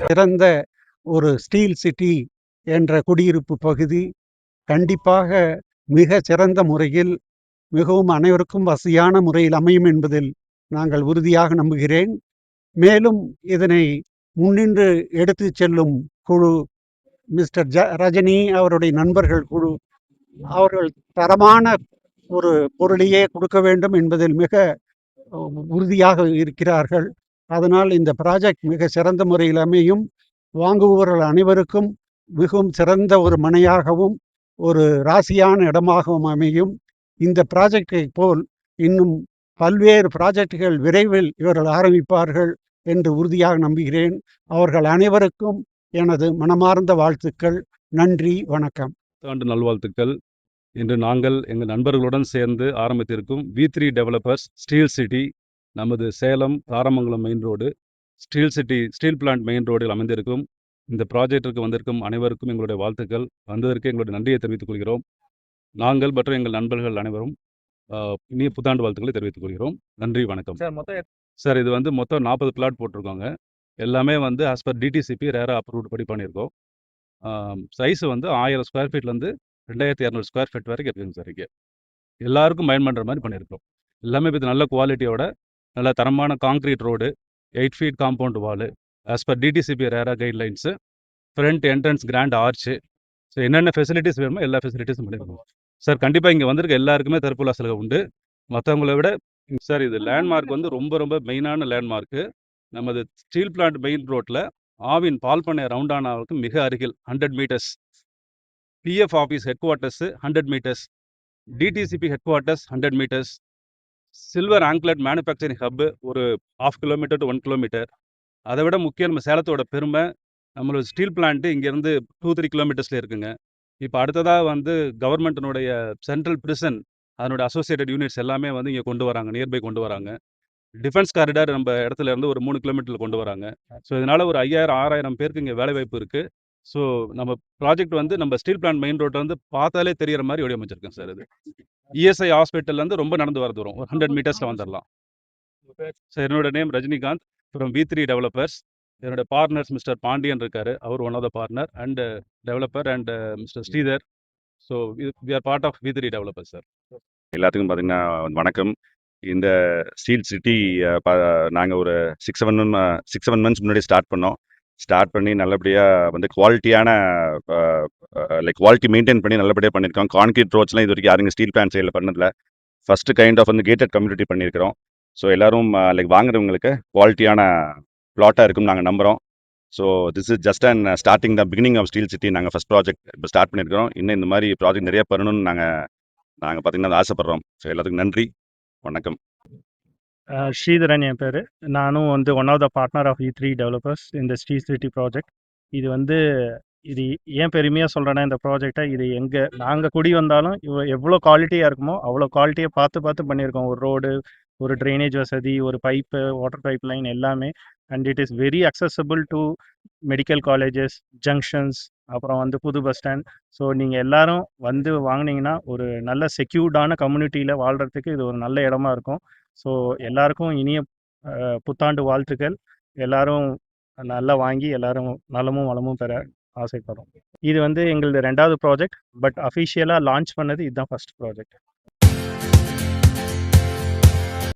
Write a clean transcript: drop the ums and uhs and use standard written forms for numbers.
சிறந்த ஒரு steel city என்ற குடியிருப்பு பகுதி கண்டிப்பாக மிக சிறந்த முறையில் மிகவும் அனைவருக்கும் வசதியான முறையில் அமையும் என்பதில் நாங்கள் உறுதியாக நம்புகிறேன். மேலும் இதனை முன்னின்று எடுத்து செல்லும் குழு மிஸ்டர் ரஜினி அவருடைய நண்பர்கள் குழு அவர்கள் தரமான ஒரு பொருளையே கொடுக்க வேண்டும் என்பதில் மிக உறுதியாக இருக்கிறார்கள். அதனால் இந்த ப்ராஜெக்ட் மிக சிறந்த முறையில் அமையும். வாங்குபவர்கள் அனைவருக்கும் மிகவும் சிறந்த ஒரு மனையாகவும் ஒரு ராசியான இடமாகவும் அமையும். இந்த ப்ராஜெக்டை போல் இன்னும் பல்வேறு ப்ராஜெக்டுகள் விரைவில் இவர்கள் ஆரம்பிப்பார்கள் என்று உறுதியாக நம்புகிறேன். அவர்கள் அனைவருக்கும் எனது மனமார்ந்த வாழ்த்துக்கள். நன்றி, வணக்கம். ஆண்டு நல்வாழ்த்துக்கள். இன்று நாங்கள் எங்கள் நண்பர்களுடன் சேர்ந்து ஆரம்பித்திருக்கும் V3 டெவலப்பர்ஸ் ஸ்டீல் சிட்டி நமது Salem Tharamangalam main road steel plant main ரோடில் அமைந்திருக்கும் இந்த ப்ராஜெக்டிற்கு வந்திருக்கும் அனைவருக்கும் எங்களுடைய வாழ்த்துக்கள். வந்ததற்கு எங்களுடைய நன்றியை தெரிவித்துக் கொள்கிறோம். நாங்கள் மற்றும் எங்கள் நண்பர்கள் அனைவரும் இனிய புத்தாண்டு வாழ்த்துக்களை தெரிவித்துக் கொள்கிறோம். நன்றி, வணக்கம். சார் இது வந்து மொத்தம் 40 பிளாட் போட்டிருக்காங்க. எல்லாமே வந்து ஆஸ் பர் DTCP ரேரா அப்ரூவ்டு படி பண்ணியிருக்கோம். சைஸ் வந்து 1000 ஸ்கொயர் ஃபீட்லேருந்து 2200 ஸ்கொயர் ஃபீட் வரைக்கும் இருக்குங்க சார். இங்கே எல்லாருக்கும் பயன் பண்ணுற மாதிரி பண்ணியிருக்கோம். எல்லாமே இப்போ நல்ல குவாலிட்டியோட நல்ல தரமான concrete road, 8 feet compound wall, as per DTCP RERA guidelines, front entrance grand arch. So என்னென்ன ஃபெசிலிட்டிஸ் வேணுமோ எல்லா ஃபெசிலிட்டிஸும் பண்ணியிருக்கோம் சார். கண்டிப்பாக இங்கே வந்திருக்க எல்லாருக்குமே தரப்புல சலுகை உண்டு. மற்றவங்கள விட சார் இது லேண்ட்மார்க் வந்து ரொம்ப ரொம்ப மெயினான லேண்ட்மார்க்கு. நமது ஸ்டீல் பிளான்ட் மெயின் ரோட்டில் ஆவின் பால் பண்ணை ரவுண்டானாவுக்கு மிக அருகில் 100 metres, PF office headquarters 100 metres, DTCP headquarters 100 metres, silver anklet manufacturing hub ஒரு 1/2 கிலோமீட்டர் டு 1 கிலோமீட்டர். அதை விட முக்கியம் நம்ம சேலத்தோட பெருமை, நம்மளோட ஸ்டீல் பிளான்ட்டு இங்கேருந்து 2-3 கிலோமீட்டர்ஸில் இருக்குங்க. இப்போ அடுத்ததாக வந்து கவர்மெண்ட்டினுடைய சென்ட்ரல் பிரிசன் அதனுடைய அசோசியேட்டட் யூனிட்ஸ் எல்லாமே வந்து இங்கே கொண்டு வராங்க, நியர்பை கொண்டு வராங்க. டிஃபென்ஸ் காரிடார் நம்ம இடத்துல இருந்து ஒரு 3 கிலோமீட்டரில் கொண்டு வராங்க. ஸோ இதனால் ஒரு 5000-6000 பேருக்கு இங்கே வேலைவாய்ப்பு இருக்குது. ஸோ நம்ம ப்ராஜெக்ட் வந்து நம்ம ஸ்டீல் பிளான்ட் மெயின் ரோட்டை வந்து பார்த்தாலே தெரிகிற மாதிரி வடிவமைச்சிருக்கேன் சார். இது ESI ஹாஸ்பிட்டல்லேருந்து ரொம்ப நடந்து வர தூரம், ஒரு 100 மீட்டர்ஸில் வந்துடலாம். சார் என்னோட name Rajinikanth from V3 developers. என்னோட பார்ட்னர்ஸ் மிஸ்டர் பாண்டியன் இருக்கார், அவர் one of the partner and developer, and mister Sridhar. So we are part of V3 developers sir. எல்லாத்துக்கும் பார்த்தீங்கன்னா வணக்கம். இந்த ஸ்டீல் சிட்டி நாங்கள் ஒரு 6-7 மந்த்ஸ் முன்னாடி ஸ்டார்ட் பண்ணி நல்லபடியாக வந்து குவாலிட்டியான குவாலிட்டி மெயின்டைன் பண்ணி நல்லபடியாக பண்ணியிருக்கோம். கான்கிரீட் ரோட்ஸ்லாம் இது வரைக்கும் யாருங்க ஸ்டீல் பிளான்ட் சைடில் பண்ணதில்ல. ஃபஸ்ட்டு கைண்ட் ஆஃப் வந்து கேட்டட் கம்யூனிட்டி பண்ணியிருக்கிறோம். ஸோ எல்லோரும் வாங்குறவங்களுக்கு குவாலிட்டியான ப்ளாட்டாக இருக்கும்னு நாங்கள் நம்புகிறோம். So this is just and starting the beginning of steel city. நாங்கள் ஃபஸ்ட் ப்ராஜெக்ட் இப்போ ஸ்டார்ட் பண்ணியிருக்கிறோம். இன்னும் இந்த மாதிரி ப்ராஜெக்ட் நிறைய பண்ணணும்னு நாங்கள் பார்த்திங்கன்னா ஆசைப்பட்றோம். ஸோ எல்லாத்துக்கும் நன்றி, வணக்கம். ஸ்ரீதரன் என் பேர். நானும் வந்து one of the partner of V3 developers இந்த ஸ்டீல் சிட்டி ப்ராஜெக்ட். இது ஏன் பெருமையாக சொல்கிறேன்னா, இந்த ப்ராஜெக்டை இது நாங்கள் குடி வந்தாலும் எவ்வளோ குவாலிட்டியாக இருக்குமோ அவ்வளோ குவாலிட்டியை பார்த்து பண்ணியிருக்கோம். ஒரு ரோடு, ஒரு ட்ரைனேஜ் வசதி, ஒரு பைப்பு, வாட்டர் பைப் லைன் எல்லாமே. And it is very accessible to medical colleges, junctions, அப்புறம் வந்து புது பஸ் ஸ்டாண்ட். ஸோ நீங்கள் எல்லாரும் வந்து வாங்கினீங்கன்னா ஒரு நல்ல செக்யூர்டான கம்யூனிட்டியில் வாழ்கிறதுக்கு இது ஒரு நல்ல இடமா இருக்கும். ஸோ எல்லாருக்கும் இனிய புத்தாண்டு வாழ்த்துக்கள். எல்லாரும் நல்லா வாங்கி எல்லாரும் நலமும் வளமும் பெற ஆசைப்படுறோம். இது வந்து எங்களது 2வது ப்ராஜெக்ட். பட் அஃபிஷியலாக லான்ச் பண்ணது இதுதான் ஃபர்ஸ்ட் ப்ராஜெக்ட்.